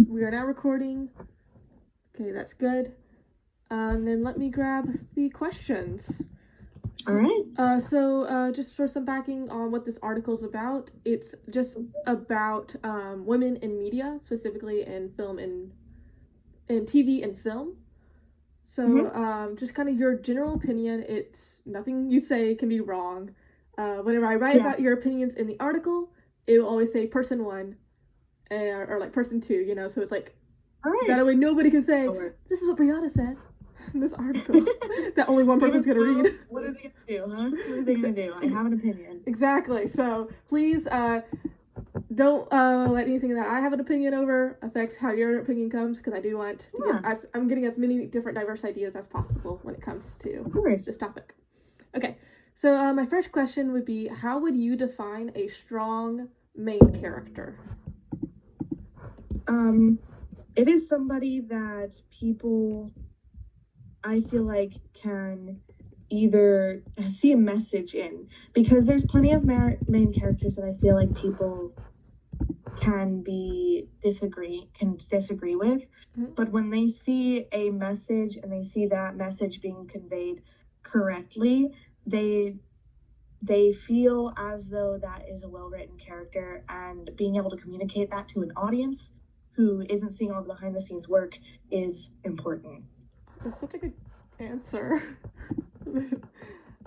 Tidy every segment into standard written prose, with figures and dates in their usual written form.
We are now recording. Okay, that's good. Then let me grab the questions. All right. Just for some backing on what this article is about, it's just about women in media, specifically in film and in TV and film. So, just kind of your general opinion. It's nothing you say can be wrong. Whenever I write about your opinions in the article, it will always say person one, or like person two. So it's like All right. that way nobody can say this is what Breanna said in this article that only one person's gonna read. What are they gonna do, huh? What are they gonna do? I have an opinion. Exactly. So please don't let anything that I have an opinion over affect how your opinion comes, because I do want to I'm getting as many different diverse ideas as possible when it comes to this topic. Okay, so my first question would be, how would you define a strong main character? It is somebody that people, I feel like, can either see a message in, because there's plenty of main characters that I feel like people can disagree with, but when they see a message and they see that message being conveyed correctly, they feel as though that is a well-written character, and being able to communicate that to an audience who isn't seeing all the behind-the-scenes work is important. That's such a good answer.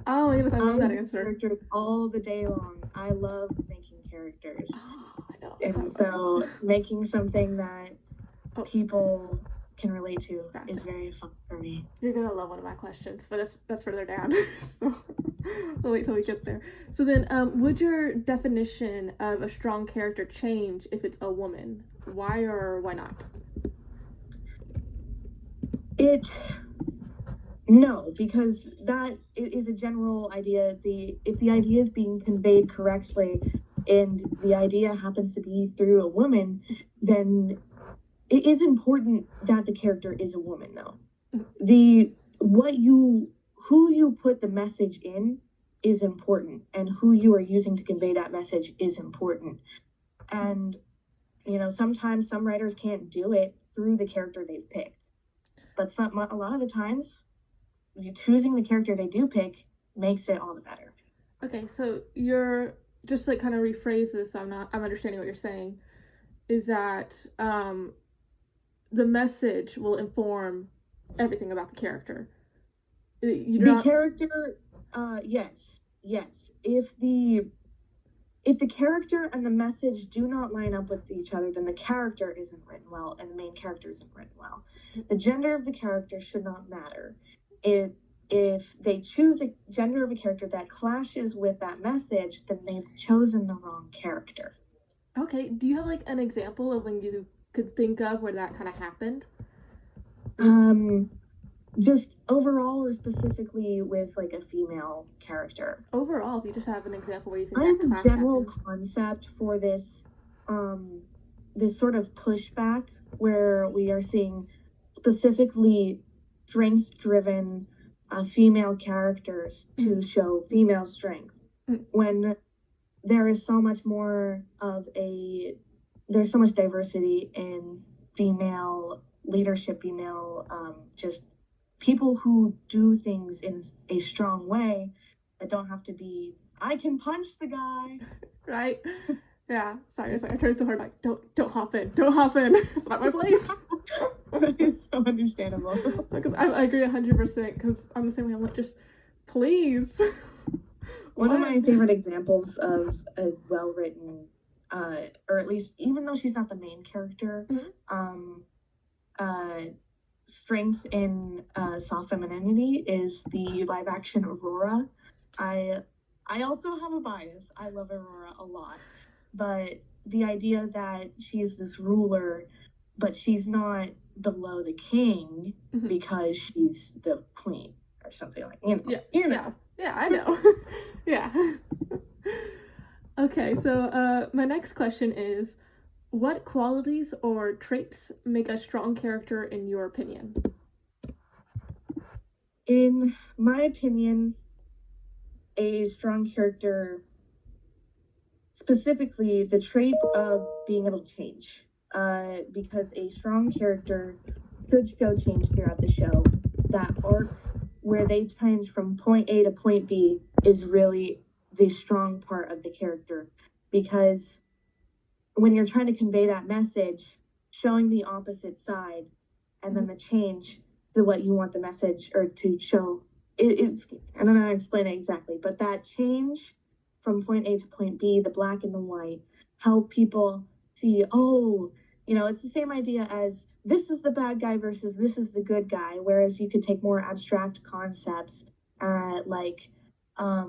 Oh my goodness, I love that answer. Characters all the day long. I love making characters. Oh, I know. And so making something that people can relate to is very fun for me. You're gonna love one of my questions, but that's further down. So we'll wait till we get there. So then, would your definition of a strong character change if it's a woman? Why or why not? No, because that is a general idea. If the idea is being conveyed correctly, and the idea happens to be through a woman, then it is important that the character is a woman, though. Who you put the message in is important, and who you are using to convey that message is important. And sometimes some writers can't do it through the character they've picked, but a lot of the times, choosing the character they do pick makes it all the better. Okay, so you're just like kind of rephrase this. I'm understanding what you're saying. Is that the message will inform everything about the character? Character, yes. If the character and the message do not line up with each other, then the character isn't written well, and the main character isn't written well. The gender of the character should not matter. If they choose a gender of a character that clashes with that message, then they've chosen the wrong character. Okay, do you have like an example of when you could think of where that kind of happened? Just overall, or specifically with like a female character? Overall, if you just have an example where you think I have a general concept for this sort of pushback where we are seeing specifically strength-driven female characters to show female strength, when there is so much more of there's so much diversity in female leadership, just people who do things in a strong way that don't have to be, I can punch the guy. Right? Yeah. Sorry, I tried so hard. Like, don't hop in. Don't hop in. It's not my place. It's so understandable. Because I agree 100%. Because I'm the same way. I'm like, just please. One of my favorite examples of a well-written, or at least, even though she's not the main character, strength in soft femininity is the live-action Aurora. I also have a bias. I love Aurora a lot, but the idea that she's this ruler, but she's not below the king because she's the queen or something like that. Yeah, I know. Yeah. Okay, so my next question is, what qualities or traits make a strong character in your opinion? In my opinion, a strong character, specifically the trait of being able to change. because a strong character should show change throughout the show. That arc where they change from point A to point B is really the strong part of the character, because when you're trying to convey that message, showing the opposite side and then the change to what you want the message or to show, it's, I don't know how to explain it exactly, but that change from point A to point B, the black and the white, help people see, oh, it's the same idea as this is the bad guy versus this is the good guy. Whereas you could take more abstract concepts, like uh,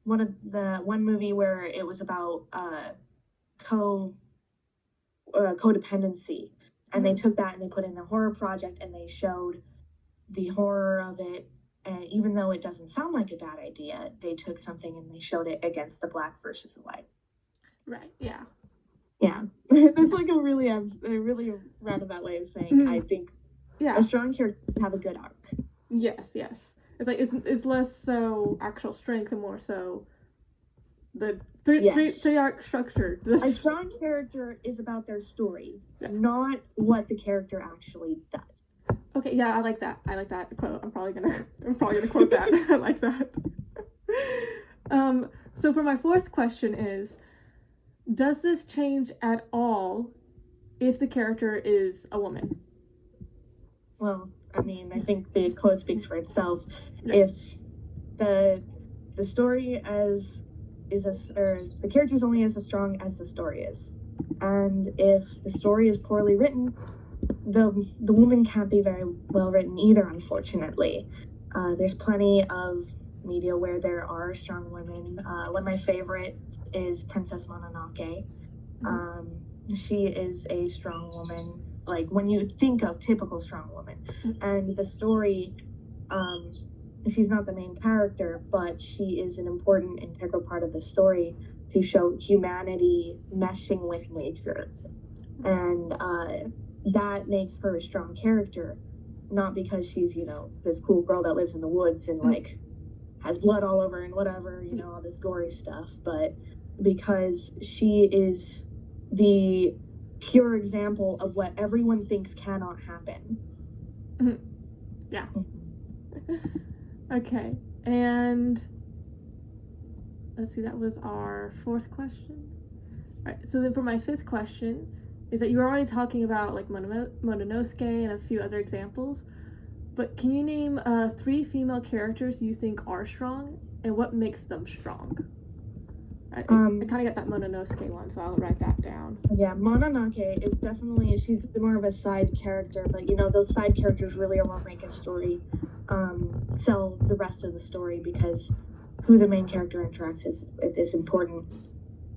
one movie where it was about co codependency, and they took that and they put it in a horror project and they showed the horror of it. And even though it doesn't sound like a bad idea, they took something and they showed it against the black versus the white. Right. Yeah. Yeah, that's like a really roundabout way of saying I think a strong character have a good arc. Yes. It's like it's less so actual strength and more so the three arc structure. A strong character is about their story, not what the character actually does. Okay, yeah, I like that quote. I'm probably gonna quote that. I like that. So for my fourth question is, does this change at all if the character is a woman? Well, I mean, I think the quote speaks for itself. Yeah. If the story the character is only as strong as the story is, and if the story is poorly written, the woman can't be very well written either, unfortunately. There's plenty of media where there are strong women. One of my favorites is Princess Mononoke. She is a strong woman, like when you think of typical strong woman. And the story, she's not the main character, but she is an important, integral part of the story to show humanity meshing with nature. And that makes her a strong character, not because she's, this cool girl that lives in the woods and like has blood all over and whatever, all this gory stuff, but because she is the pure example of what everyone thinks cannot happen. Yeah. Okay, and let's see, that was our fourth question. All right, so then for my fifth question is that you were already talking about like Mononosuke and a few other examples, but can you name 3 female characters you think are strong and what makes them strong? I kind of got that Mononosuke one, so I'll write that down. Yeah, Mononoke is definitely, she's more of a side character, but those side characters really are what make a story sell the rest of the story, because who the main character interacts is important.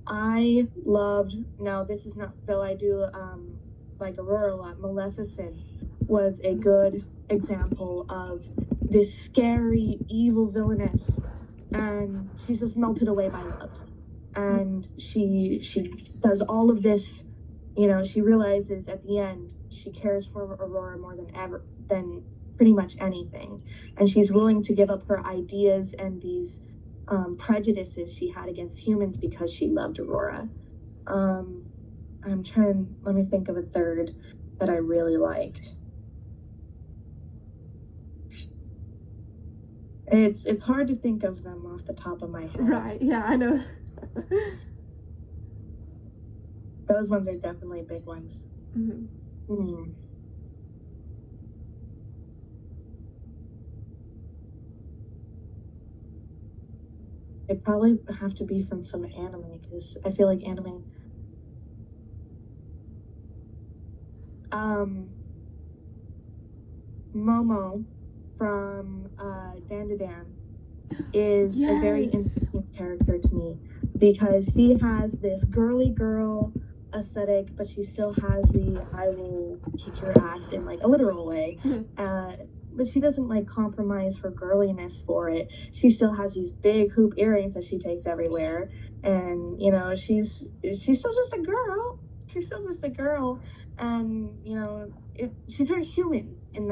I loved, now this is not, though I do like Aurora a lot, Maleficent was a good example of this scary, evil villainess, and she's just melted away by love. And she does all of this, she realizes at the end she cares for Aurora more than pretty much anything, and she's willing to give up her ideas and these prejudices she had against humans because she loved Aurora. Let me think of a third that I really liked. It's hard to think of them off the top of my head. Right, yeah, I know. Those ones are definitely big ones. It probably have to be from some anime, because I feel like anime. Momo from Dan to Dan is a very interesting character to me, because she has this girly girl aesthetic, but she still has the I will kick your ass in like a literal way. But she doesn't like compromise her girliness for it. She still has these big hoop earrings that she takes everywhere, and she's still just a girl. She's still just a girl, and she's very human in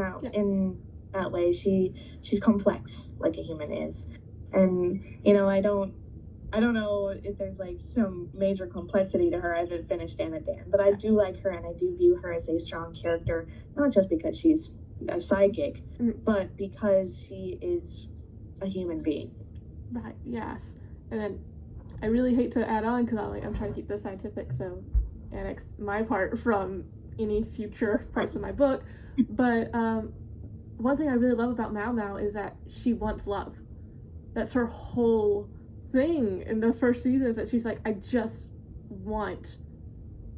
that way. She's complex like a human is, and I don't know if there's like some major complexity to her. I haven't finished Anna Dan, but I do like her and I do view her as a strong character, not just because she's a sidekick, but because she is a human being. Right, yes. And then I really hate to add on because I'm trying to keep this scientific, so annex my part from any future parts of my book. But one thing I really love about Mao Mao is that she wants love. That's her whole thing in the first season, is that she's like, I just want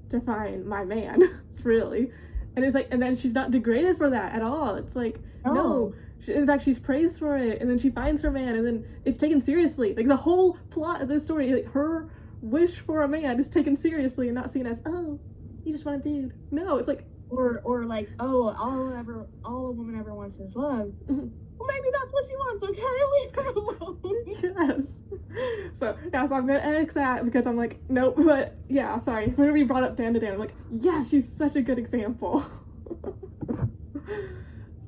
to find my man. It's really, and it's like, and then she's not degraded for that at all. It's like, no. In fact, she's praised for it, and then she finds her man, and then it's taken seriously. Like the whole plot of this story, like her wish for a man is taken seriously and not seen as, oh, you just want a dude. No, it's like, or like, oh, all a woman ever wants is love. Well, maybe that's what she wants. Okay, leave her alone. Yes. So yeah, so I'm gonna annex that because I'm like, nope. But yeah, sorry. Whenever you brought up Dan to Dan, I'm like, yes, she's such a good example.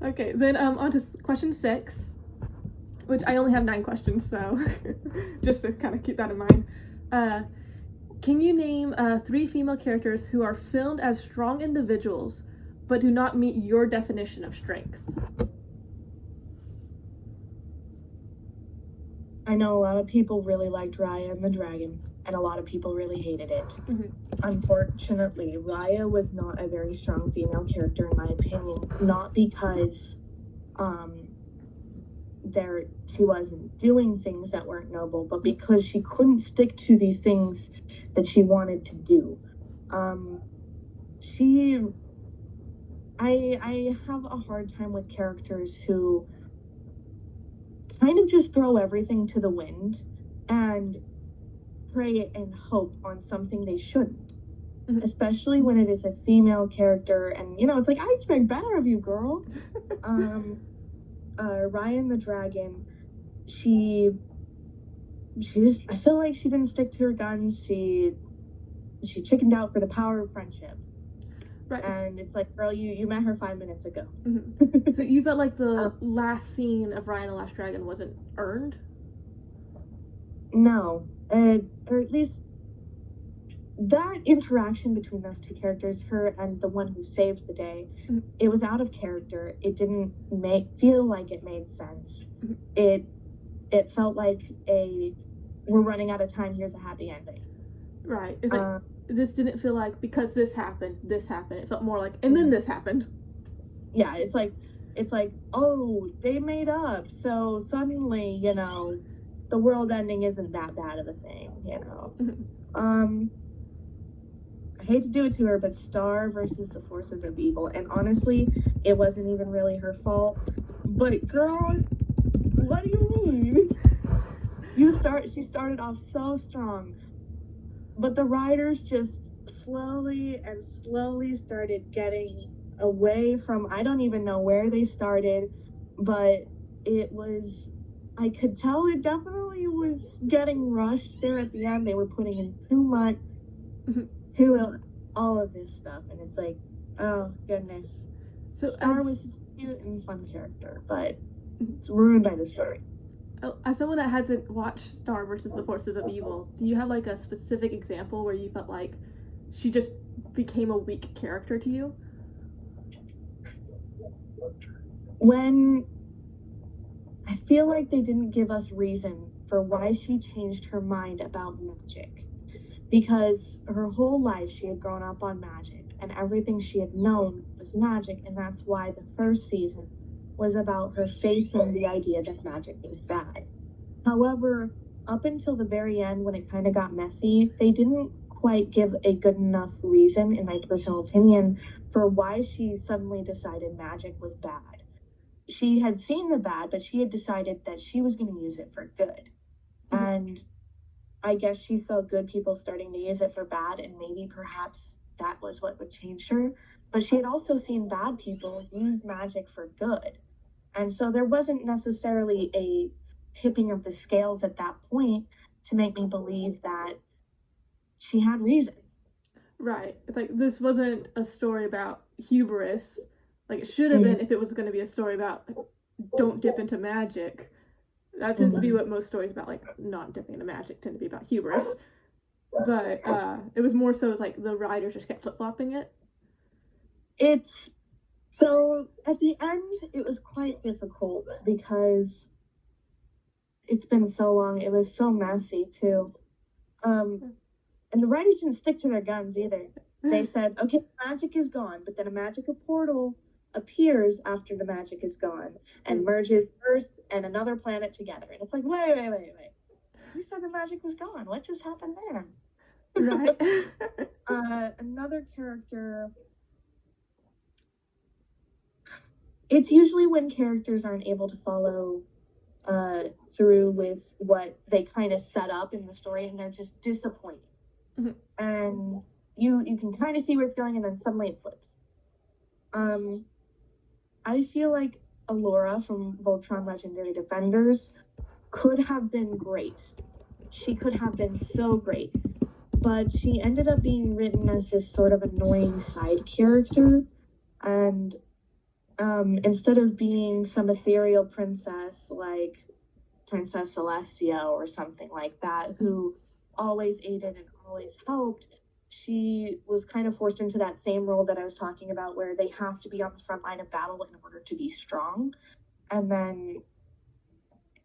Okay, then on to question 6, which I only have 9 questions, so just to kind of keep that in mind. Can you name 3 female characters who are filmed as strong individuals but do not meet your definition of strength? I know a lot of people really liked Raya and the Dragon, and a lot of people really hated it. Unfortunately, Raya was not a very strong female character in my opinion, not because she wasn't doing things that weren't noble, but because she couldn't stick to the things that she wanted to do. I have a hard time with characters who kind of just throw everything to the wind and pray and hope on something they shouldn't. Especially when it is a female character, and it's like, I expect better of you, girl. Ryan the Dragon, she just, I feel like she didn't stick to her guns. She chickened out for the power of friendship. Right. And it's like, girl, you met her 5 minutes ago. So you felt like the last scene of Ryan the Last Dragon wasn't earned? No. Or at least that interaction between those 2 characters, her and the one who saved the day, it was out of character. It didn't feel like it made sense. It felt like we're running out of time, here's a happy ending. Right. It's like, this didn't feel like, because this happened. It felt more like, and then this happened. Yeah, it's like, oh, they made up, so suddenly, the world ending isn't that bad of a thing, I hate to do it to her, but Star versus the forces of evil, and honestly, it wasn't even really her fault. But girl, what do you mean? She started off so strong, but the writers just slowly started getting away from, I don't even know where they started, but I could tell it definitely was getting rushed there at the end. They were putting in too much to all of this stuff, and it's like, oh goodness. So Star was a cute and fun character, but it's ruined by the story. As someone that hasn't watched Star versus the Forces of Evil, do you have like a specific example where you felt like she just became a weak character to you? When I feel like they didn't give us reason for why she changed her mind about magic. Because her whole life she had grown up on magic, and everything she had known was magic, and that's why the first season was about her facing the idea that magic was bad. However, up until the very end, when it kind of got messy, they didn't quite give a good enough reason, in my personal opinion, for why she suddenly decided magic was bad. She had seen the bad, but she had decided that she was going to use it for good. And I guess she saw good people starting to use it for bad, and maybe perhaps that was what would change her. But she had also seen bad people use magic for good. And so there wasn't necessarily a tipping of the scales at that point to make me believe that she had reason. Right. It's like, this wasn't a story about hubris. Like, it should have been if it was going to be a story about don't dip into magic. That tends to be what most stories about, like, not dipping into magic tend to be about hubris. But it was more so as, like, the writers just kept flip-flopping it. It's so at the end it was quite difficult because it's been so long. It was so messy too. And the writers didn't stick to their guns either. They said, okay, magic is gone, but then a magical portal appears after the magic is gone and merges Earth and another planet together. And it's like, wait. You said the magic was gone. What just happened there? Right. Another character. It's usually when characters aren't able to follow through with what they kind of set up in the story, and they're just disappointed. And you can kind of see where it's going, and then suddenly it flips. I feel like Alora from Voltron Legendary Defenders could have been great. She could have been so great, but she ended up being written as this sort of annoying side character, and instead of being some ethereal princess like Princess Celestia or something like that, who always aided and always helped, she was kind of forced into that same role that I was talking about, where they have to be on the front line of battle in order to be strong. And then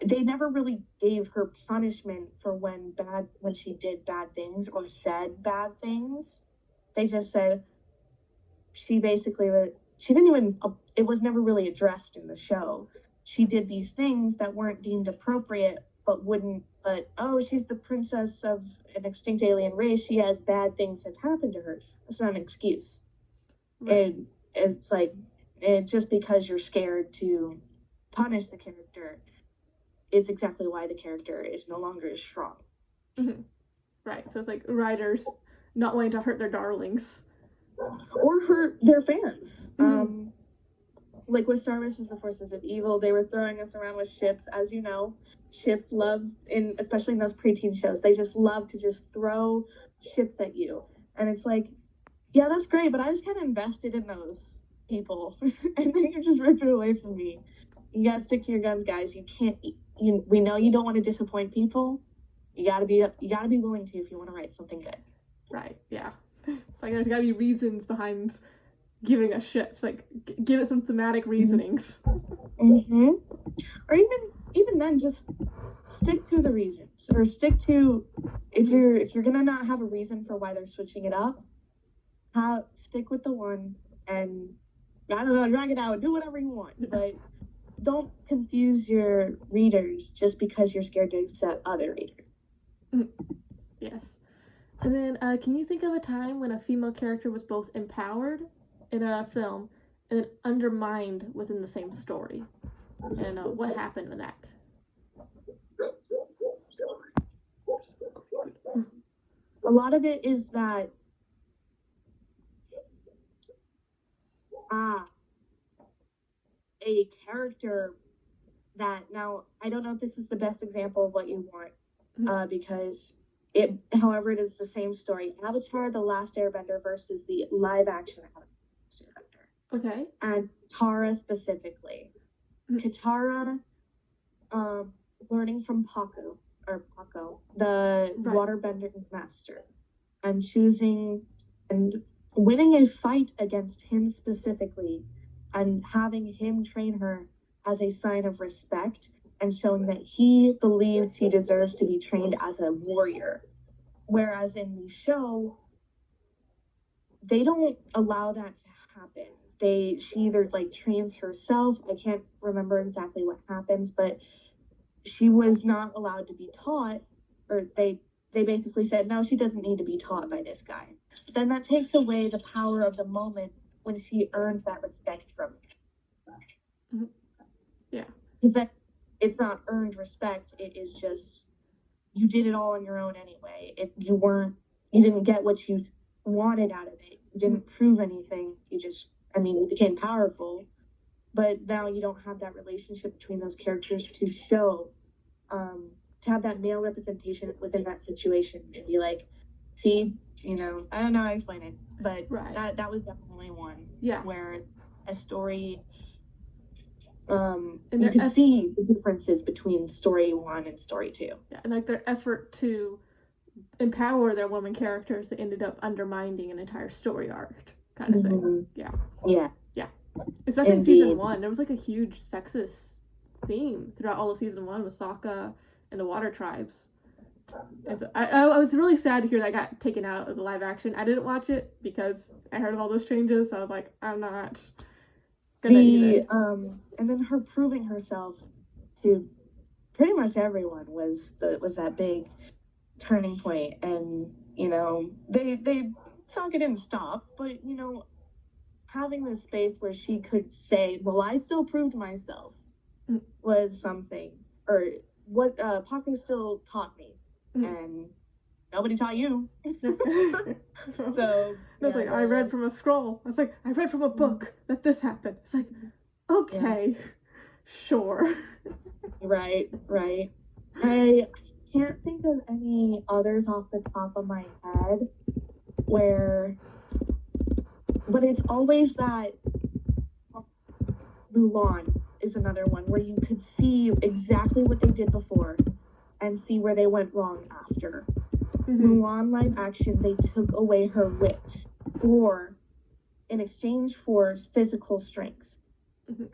they never really gave her punishment for when she did bad things or said bad things. They just said she didn't even, it was never really addressed in the show. She did these things that weren't deemed appropriate, oh, she's the princess of an extinct alien race. She has bad things that happened to her. That's not an excuse. Right. It's like, just because you're scared to punish the character is exactly why the character is no longer as strong. Right. So it's like writers not wanting to hurt their darlings. Or hurt their fans. Like with Star vs. the Forces of Evil, they were throwing us around with ships. As you know, ships love, especially in those preteen shows, they just love to just throw ships at you. And it's like, yeah, that's great, but I was kind of invested in those people. And then you just ripped it away from me. You gotta stick to your guns, guys. You can't, we know you don't want to disappoint people. You gotta be willing to if you want to write something good. Right, yeah. It's like there's gotta be reasons behind giving us ships. Like, give it some thematic reasonings. Or even then, just stick to the reasons, or stick to, if you're gonna not have a reason for why they're switching it up, stick with the one, and I don't know, drag it out, do whatever you want, but don't confuse your readers just because you're scared to upset other readers. Yes. And then, can you think of a time when a female character was both empowered in a film and then undermined within the same story? And what happened with that? A lot of it is that a character that, now I don't know if this is the best example of what you want, because however, it is the same story. Avatar: The Last Airbender versus the live action Avatar. Okay. And Katara specifically. Katara, learning from Paco, the waterbender master, and choosing and winning a fight against him specifically, and having him train her as a sign of respect and showing that he believes he deserves to be trained as a warrior. Whereas in the show, they don't allow that to happen. She either like trains herself. I can't remember exactly what happens, but she was not allowed to be taught, or they basically said, no, she doesn't need to be taught by this guy. But then that takes away the power of the moment when she earned that respect from him. Yeah. Because that, it's not earned respect. It is just, you did it all on your own anyway. You didn't get what you wanted out of it. You didn't prove anything. You became powerful, but now you don't have that relationship between those characters to show, to have that male representation within that situation and be like, see, I don't know how to explain it, but that was definitely one where a story And you could see the differences between story 1 and story 2. Yeah, and like their effort to empower their woman characters that ended up undermining an entire story arc kind of thing. Yeah. Yeah. Especially in season 1, there was like a huge sexist theme throughout all of season 1 with Sokka and the Water Tribes. And so I was really sad to hear that got taken out of the live action. I didn't watch it because I heard of all those changes. So I was like, I'm not gonna even. And then her proving herself to pretty much everyone was that big turning point. And they Sokka didn't stop, but having this space where she could say, well, I still proved myself, was something. Or what Paku still taught me, and nobody taught you. So it's like, I read from a scroll. It's like, I read from a book that this happened. It's like, okay, sure. Right. I can't think of any others off the top of my head but it's always that. Mulan is another one where you could see exactly what they did before and see where they went wrong after. Mulan live action, they took away her wit in exchange for physical strength.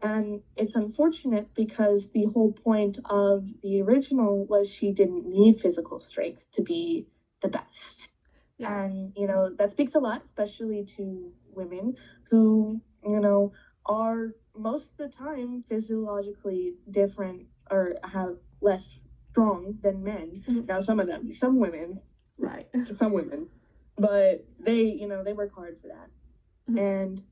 And it's unfortunate because the whole point of the original was she didn't need physical strength to be the best. Yeah. And, that speaks a lot, especially to women who, are most of the time physiologically different or have less strong than men. Now, some women, right? Some women, but they work hard for that. And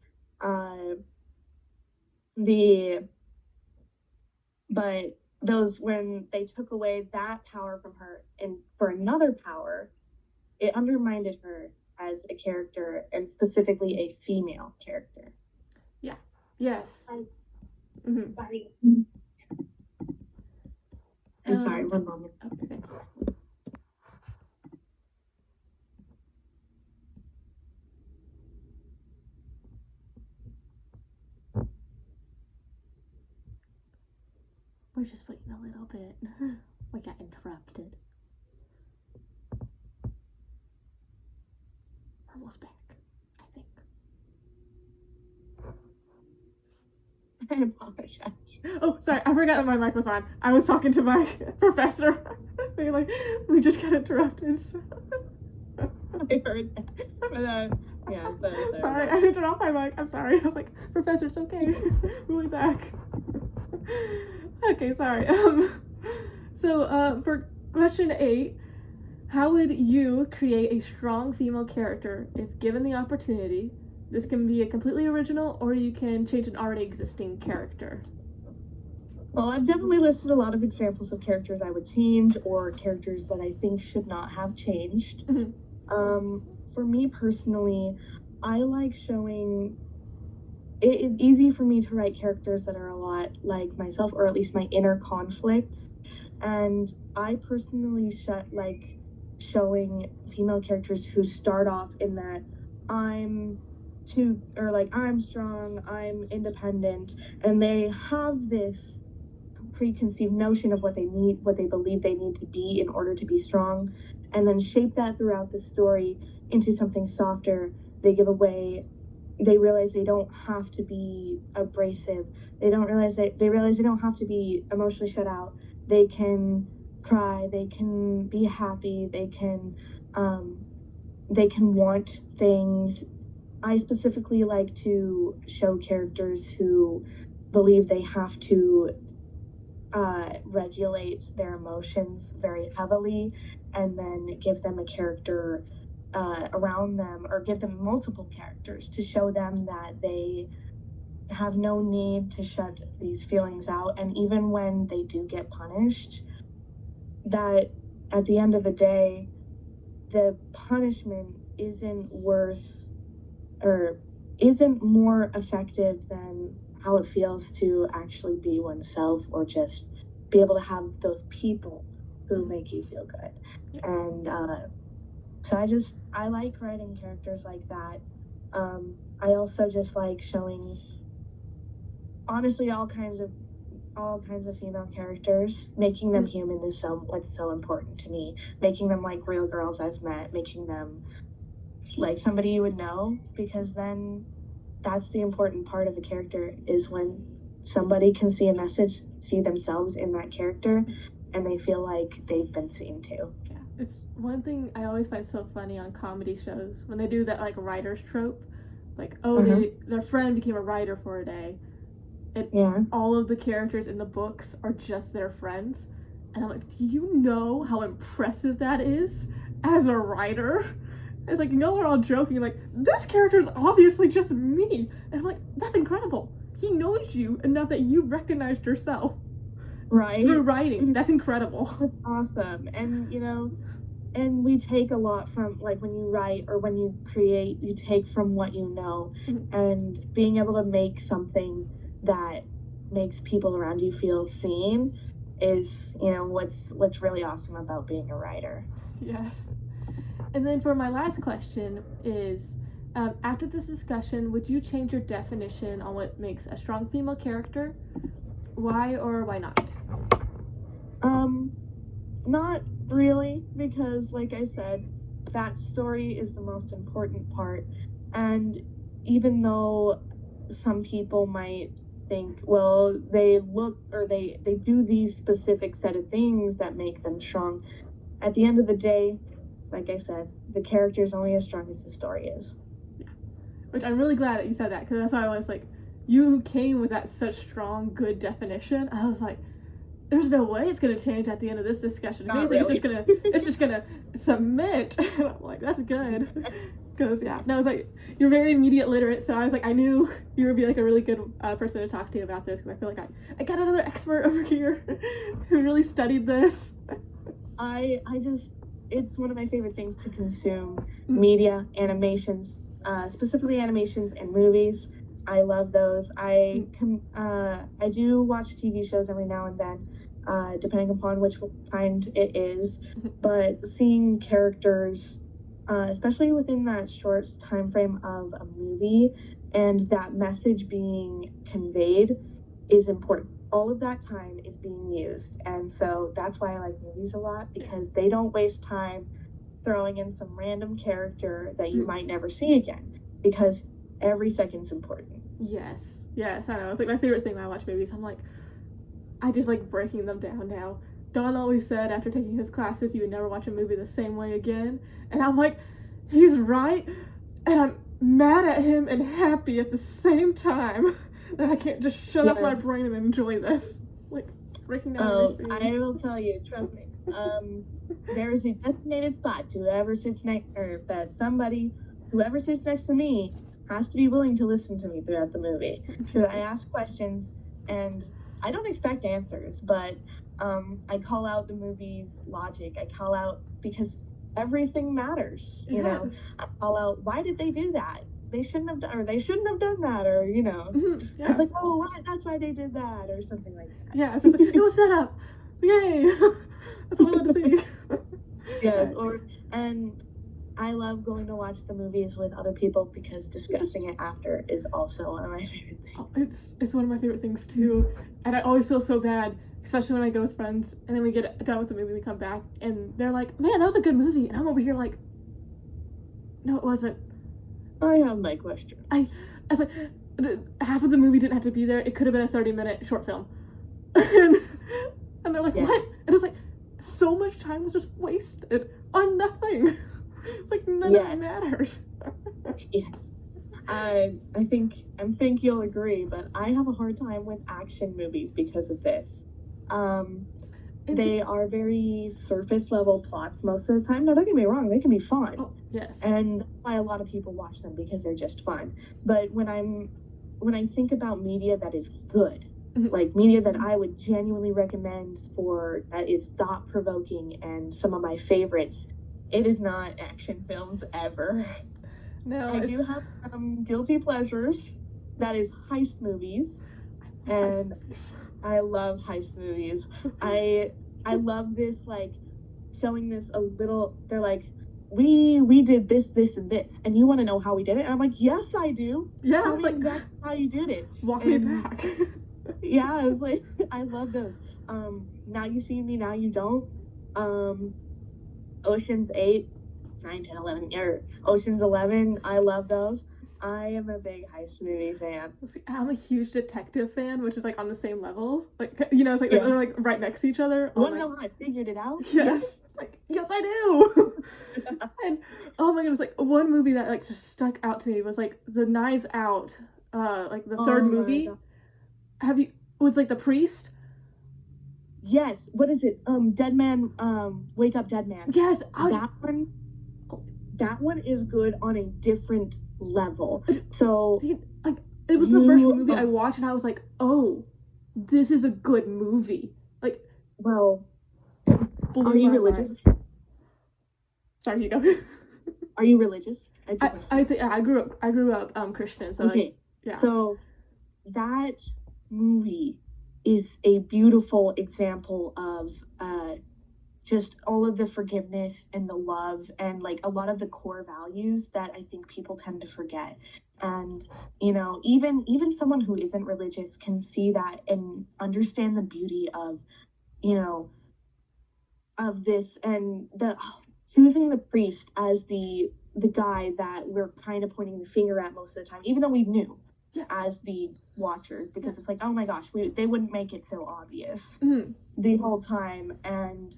but those, when they took away that power from her and for another power, it undermined her as a character, and specifically a female character. Yeah. Yes. Sorry. I'm sorry, one moment. Okay. We're just waiting a little bit. We got interrupted. We're almost back, I think. I apologize. Oh, sorry, I forgot that my mic was on. I was talking to my professor. They like, we just got interrupted. So. I heard that. But, yeah, so sorry, I turned off my mic. I'm sorry. I was like, Professor, it's okay. We'll be back. Okay, sorry. So for question 8, how would you create a strong female character if given the opportunity? This can be a completely original, or you can change an already existing character. Well, I've definitely listed a lot of examples of characters I would change, or characters that I think should not have changed. For me personally, I like showing. It is easy for me to write characters that are a lot like myself, or at least my inner conflicts. And I personally like showing female characters who start off in that I'm strong, I'm independent, and they have this preconceived notion of what they need, what they believe they need to be in order to be strong, and then shape that throughout the story into something softer. They realize they don't have to be abrasive. They realize they don't have to be emotionally shut out. They can cry, they can be happy, they can want things. I specifically like to show characters who believe they have to regulate their emotions very heavily, and then give them a character around them, or give them multiple characters to show them that they have no need to shut these feelings out. And even when they do get punished, that at the end of the day, the punishment isn't more effective than how it feels to actually be oneself, or just be able to have those people who make you feel good. And so I like writing characters like that. I also just like showing, honestly, all kinds of all kinds of female characters. Making them human is what's so important to me. Making them like real girls I've met, making them like somebody you would know, because then that's the important part of a character, is when somebody can see a message, see themselves in that character, and they feel like they've been seen too. Yeah, it's one thing I always find so funny on comedy shows when they do that like writer's trope, like their friend became a writer for a day, and all of the characters in the books are just their friends, and I'm like, do you know how impressive that is as a writer? It's like, we're all joking, like, this character is obviously just me, and I'm like, that's incredible. He knows you enough that you recognized yourself. Right. Through writing. That's incredible. That's awesome. And, and we take a lot from, like, when you write or when you create, you take from what you know. And being able to make something that makes people around you feel seen is, what's really awesome about being a writer. Yes. And then for my last question is, after this discussion, would you change your definition on what makes a strong female character? Why or why not? Not really, because like I said, that story is the most important part. And even though some people might think, well, they look or they do these specific set of things that make them strong, at the end of the day, like I said, the character is only as strong as the story is. Yeah. Which I'm really glad that you said that, because that's why I was like, you came with that such strong, good definition. I was like, there's no way it's gonna change at the end of this discussion. Really. It's just gonna cement. I'm like, that's good. Because it's like, you're very media literate, so I was like, I knew you would be like a really good person to talk to about this, because I feel like I got another expert over here who really studied this. It's one of my favorite things to consume, media, animations, specifically animations and movies. I love those. I do watch TV shows every now and then, depending upon which kind it is. But seeing characters, especially within that short time frame of a movie, and that message being conveyed is important. All of that time is being used, and so that's why I like movies a lot, because they don't waste time throwing in some random character that you might never see again, because every second's important. Yes, I know. It's like my favorite thing when I watch movies. I'm like, I just like breaking them down now. Don always said after taking his classes, you would never watch a movie the same way again. And I'm like, he's right. And I'm mad at him and happy at the same time that I can't just shut off my brain and enjoy this. Like, breaking down everything. I will tell you, trust me. There is a designated spot to whoever sits next to me has to be willing to listen to me throughout the movie. So I ask questions, and I don't expect answers, but I call out the movie's logic. I call out, because everything matters, you know. I call out, why did they do that? They shouldn't have done that, or It's like, oh, what? That's why they did that, or something like that. Yeah, it's like, it was set up. Yay! That's what we love to see. Yes, and I love going to watch the movies with other people, because discussing it after is also one of my favorite things. Oh, it's one of my favorite things too, and I always feel so bad, especially when I go with friends, and then we get done with the movie, we come back, and they're like, man, that was a good movie, and I'm over here like, no, it wasn't. I have my question. I was like, half of the movie didn't have to be there. It could have been a 30-minute short film. and they're like, what? And it's like, so much time was just wasted on nothing. It's like none of it mattered. Yes. I think you'll agree, but I have a hard time with action movies because of this. They are very surface level plots most of the time. Now, don't get me wrong, they can be fun. Oh, yes. And that's why a lot of people watch them, because they're just fun. But when I think about media that is good, like media that I would genuinely recommend that is thought provoking and some of my favorites, it is not action films ever. No, I do have some guilty pleasures. That is heist movies, and I love heist movies. I love this, like, showing this a little. They're like, we did this, and this, and you want to know how we did it? And I'm like, yes, I do. Yeah, tell me exactly how you did it. Walk me back. Yeah, I was like, I love those. Now You See Me, Now You Don't. Ocean's 8, 9, 10, 11, or Ocean's 11. I love those. I am a big heist movie fan. I'm a huge detective fan, which is like on the same level. Like, you know, it's like Yeah. they're like right next to each other. You want to know how I figured it out? Yes. Like, yes, I do. And oh my goodness, like one movie that like just stuck out to me was like the Knives Out, like the third movie. Have you with like the priest? Yes. What is it? Dead Man. Wake Up, Dead Man. Yes. That one. That one is good on a different level. So like it was the first movie I watched, and I was like, oh, this is a good movie. Like, well, are you religious? Mind. Sorry, you go. Are you religious? I grew up Christian. So okay. Like, yeah. So that movie is a beautiful example of just all of the forgiveness and the love and like a lot of the core values that I think people tend to forget. And you know, even someone who isn't religious can see that and understand the beauty of, you know, of this, and the choosing the priest as the guy that we're kind of pointing the finger at most of the time, even though we knew as the watchers, because it's like, oh my gosh, they wouldn't make it so obvious the whole time. And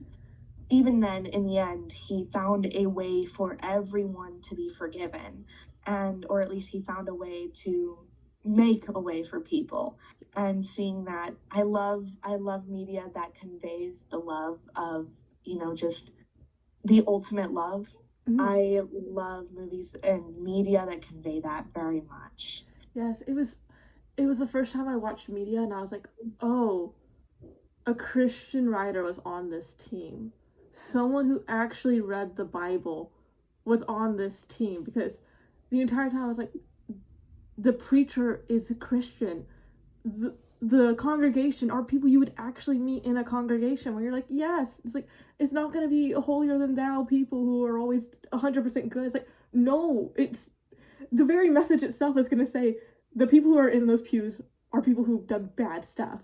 even then, in the end, he found a way for everyone to be forgiven, and or at least he found a way to make a way for people. And seeing that, I love media that conveys the love of, you know, just the ultimate love. I love movies and media that convey that very much. Yes, it was the first time I watched media, and I was like, oh, a Christian writer was on this team. Someone who actually read the Bible was on this team, because the entire time I was like, the preacher is a Christian. The congregation are people you would actually meet in a congregation, where you're like, yes, it's like, it's not going to be holier than thou people who are always 100% good. It's like, no, it's the very message itself is going to say the people who are in those pews are people who've done bad stuff.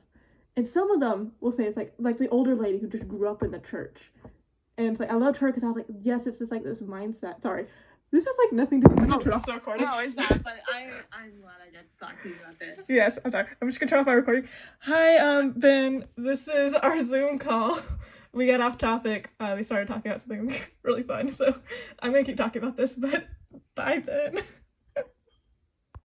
And some of them will say it's like the older lady who just grew up in the church. And it's like, I loved her because I was like, yes, it's just like this mindset. Sorry. This has like nothing to do with turn off the recording. No, it's not, but I'm glad I get to talk to you about this. Yes, I'm sorry. I'm just gonna turn off my recording. Hi, Ben. This is our Zoom call. We got off topic. We started talking about something really fun, so I'm gonna keep talking about this, but bye, Ben.